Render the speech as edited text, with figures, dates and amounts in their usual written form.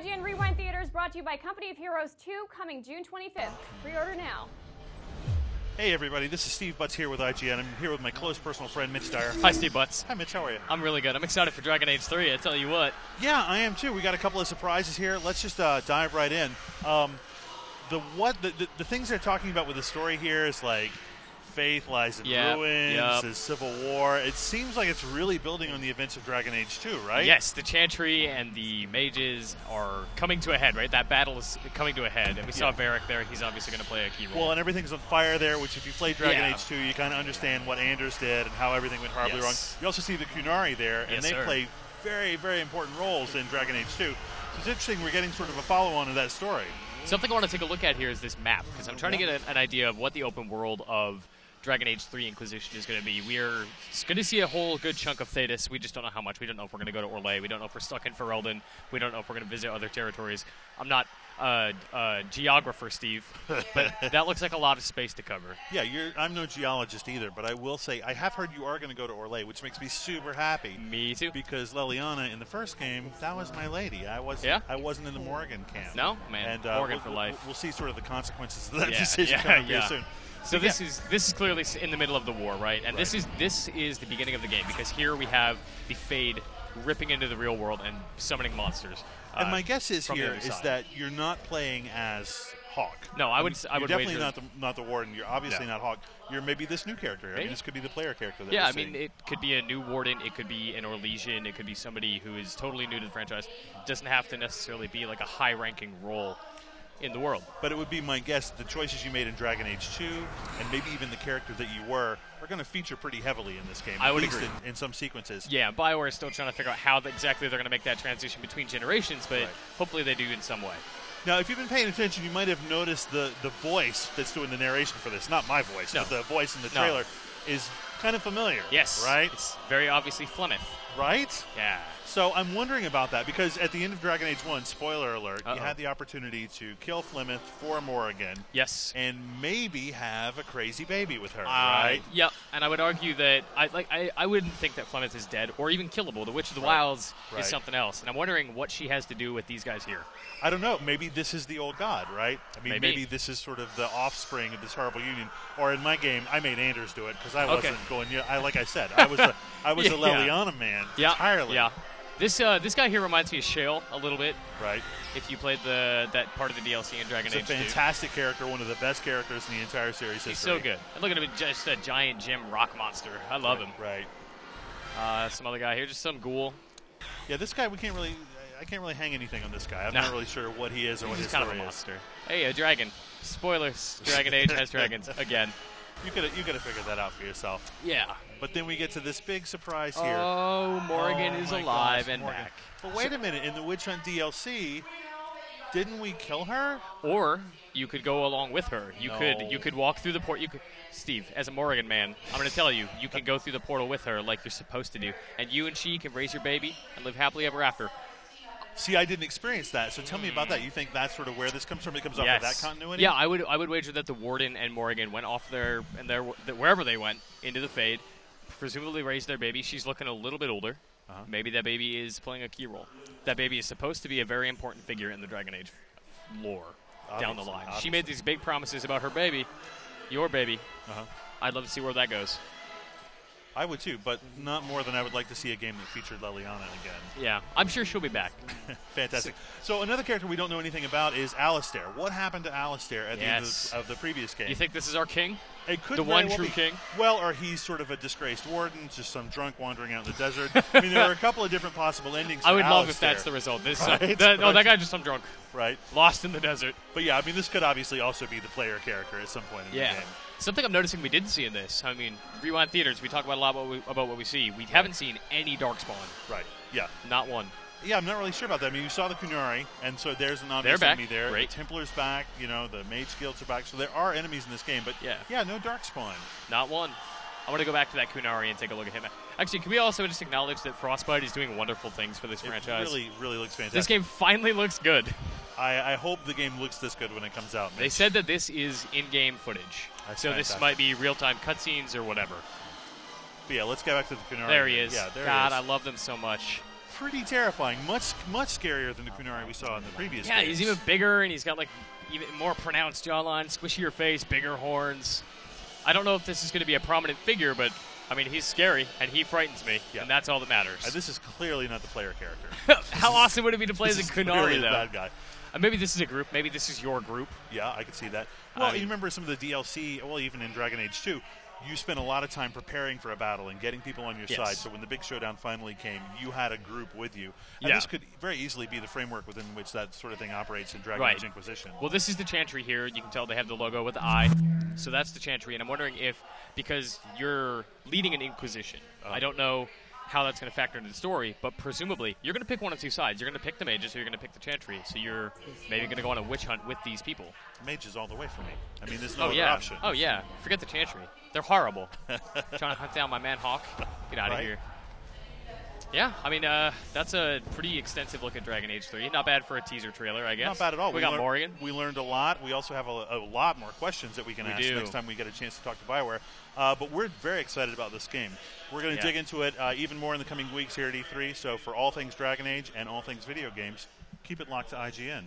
IGN Rewind Theaters, brought to you by Company of Heroes 2, coming June 25th. Pre-order now. Hey everybody, this is Steve Butts here with IGN. I'm here with my close personal friend, Mitch Dyer. Hi, Steve Butts. Hi, Mitch. How are you? I'm really good. I'm excited for Dragon Age 3, I tell you what. Yeah, I am too. We got a couple of surprises here. Let's just dive right in. The things they're talking about with the story here is like faith lies in ruins, is civil war. It seems like it's really building on the events of Dragon Age 2, right? Yes, the Chantry and the mages are coming to a head, right? That battle is coming to a head, and we saw Varric there. He's obviously going to play a key role. Well, and everything's on fire there, which if you play Dragon Age 2, you kind of understand what Anders did and how everything went horribly wrong. You also see the Qunari there, and they play very, very important roles in Dragon Age 2. So it's interesting we're getting sort of a follow-on of that story. Something I want to take a look at here is this map, because I'm trying to get an idea of what the open world of Dragon Age 3 Inquisition is going to be. We're going to see a whole good chunk of Thedas. We just don't know how much. We don't know if we're going to go to Orlais. We don't know if we're stuck in Ferelden. We don't know if we're going to visit other territories. I'm not a geographer, Steve, but that looks like a lot of space to cover. Yeah, I'm no geologist either, but I will say I have heard you are going to go to Orlais, which makes me super happy. Me too. Because Leliana in the first game, that was my lady. I wasn't in the Morrigan camp. No? Man, and, Morrigan for life. We'll see sort of the consequences of that decision coming here soon. So this is clearly in the middle of the war, right? And this is the beginning of the game, because here we have the Fade ripping into the real world and summoning monsters. And my guess is here is that you're not playing as Hawk. No, I would definitely wager not the Warden. You're obviously not Hawk. You're maybe this new character. Maybe. I mean, this could be the player character. That I mean, it could be a new Warden. It could be an Orlesian. It could be somebody who is totally new to the franchise. It doesn't have to necessarily be like a high-ranking role in the world. But it would be my guess the choices you made in Dragon Age 2 and maybe even the character that you were are going to feature pretty heavily in this game. I would agree. In some sequences. Yeah, BioWare is still trying to figure out how exactly they're going to make that transition between generations, but hopefully they do in some way. Now, if you've been paying attention, you might have noticed the voice that's doing the narration for this. Not my voice, but the voice in the trailer is kind of familiar. Yes. Right? It's very obviously Flemeth. Right? Yeah. So I'm wondering about that, because at the end of Dragon Age 1, spoiler alert, you had the opportunity to kill Flemeth for Morrigan. Yes. And maybe have a crazy baby with her, right? Yep. And I would argue that I wouldn't think that Flemeth is dead or even killable. The Witch of the Wilds is something else. And I'm wondering what she has to do with these guys here. I don't know. Maybe this is the old god, right? I mean, maybe this is sort of the offspring of this horrible union. Or in my game, I made Anders do it because I wasn't going. Like I said, I was a Leliana man entirely. Yeah. This guy here reminds me of Shale a little bit. Right. If you played that part of the DLC in Dragon Age 2. He's a fantastic character, one of the best characters in the entire series history. He's so good. And look at him, just a giant gem rock monster. I love him. Right. Some other guy here, just some ghoul. Yeah, this guy I can't really hang anything on this guy. I'm not really sure what he is or what his story is. He's kind of a monster. Hey, a dragon. Spoilers. Dragon Age has dragons again. You could have figured that out for yourself. Yeah. But then we get to this big surprise here. Oh, Morrigan is alive and back. But wait a minute. In the Witch Hunt DLC, didn't we kill her? Or you could go along with her. You could walk through the port. Steve, as a Morrigan man, I'm going to tell you, you can go through the portal with her like you're supposed to do, and you and she can raise your baby and live happily ever after. See, I didn't experience that, so tell me about that. You think that's sort of where this comes from? It comes off of that continuity? Yeah, I would wager that the Warden and Morrigan went off wherever they went into the Fade, presumably raised their baby. She's looking a little bit older. Maybe that baby is playing a key role. That baby is supposed to be a very important figure in the Dragon Age lore down the line. She made these big promises about her baby, your baby. I'd love to see where that goes. I would too, but not more than I would like to see a game that featured Leliana again. Yeah, I'm sure she'll be back. Fantastic. So another character we don't know anything about is Alistair. What happened to Alistair at the end of the previous game? You think this is our king? It could the one true king? Well, or he's sort of a disgraced warden, just some drunk wandering out in the desert. I mean, there are a couple of different possible endings for I would love Alistair. if that's the result. That guy's just some drunk. Right. Lost in the desert. But yeah, I mean, this could obviously also be the player character at some point in the game. Something I'm noticing we didn't see in this. I mean, Rewind Theaters, we talk about a lot about what we see. We haven't seen any Darkspawn. Right. Yeah. Not one. Yeah, I'm not really sure about that. I mean, you saw the Qunari, and so there's an obvious enemy there. Great. The Templar's back. You know, the Mage Guilds are back. So there are enemies in this game, but no Darkspawn. Not one. I want to go back to that Qunari and take a look at him. Actually, can we also just acknowledge that Frostbite is doing wonderful things for this franchise? It really looks fantastic. This game finally looks good. I hope the game looks this good when it comes out. Mitch. They said that this is in-game footage. That's so fantastic. This might be real-time cutscenes or whatever. But yeah, let's get back to the Qunari. There he is. Yeah, there God, he is. I love them so much. pretty terrifying. Much scarier than the Kunari we saw in the previous Yeah, games. he's even bigger, and he's got like even more pronounced jawline, squishier face, bigger horns. I don't know if this is going to be a prominent figure, but I mean, he's scary, and he frightens me, and that's all that matters. This is clearly not the player character. How awesome would it be to play as a Kunari, though? Bad guy. Maybe this is a group. Maybe this is your group. Yeah, I could see that. Well, you remember some of the DLC, well, even in Dragon Age 2, you spent a lot of time preparing for a battle and getting people on your side. So when the big showdown finally came, you had a group with you. And this could very easily be the framework within which that sort of thing operates in Dragon Age Inquisition. Well, this is the Chantry here. You can tell they have the logo with the eye. So that's the Chantry. And I'm wondering if, because you're leading an Inquisition, I don't know how that's going to factor into the story, but presumably you're going to pick one of two sides. You're going to pick the mages or you're going to pick the Chantry. So you're maybe going to go on a witch hunt with these people. Mages all the way for me. I mean, there's no other option. Oh, yeah. Forget the Chantry. They're horrible. Trying to hunt down my man Hawk. Get out of here. Yeah, I mean, that's a pretty extensive look at Dragon Age 3. Not bad for a teaser trailer, I guess. Not bad at all. We got Morrigan. We learned a lot. We also have a lot more questions that we can ask next time we get a chance to talk to BioWare. But we're very excited about this game. We're going to dig into it even more in the coming weeks here at E3. So for all things Dragon Age and all things video games, keep it locked to IGN.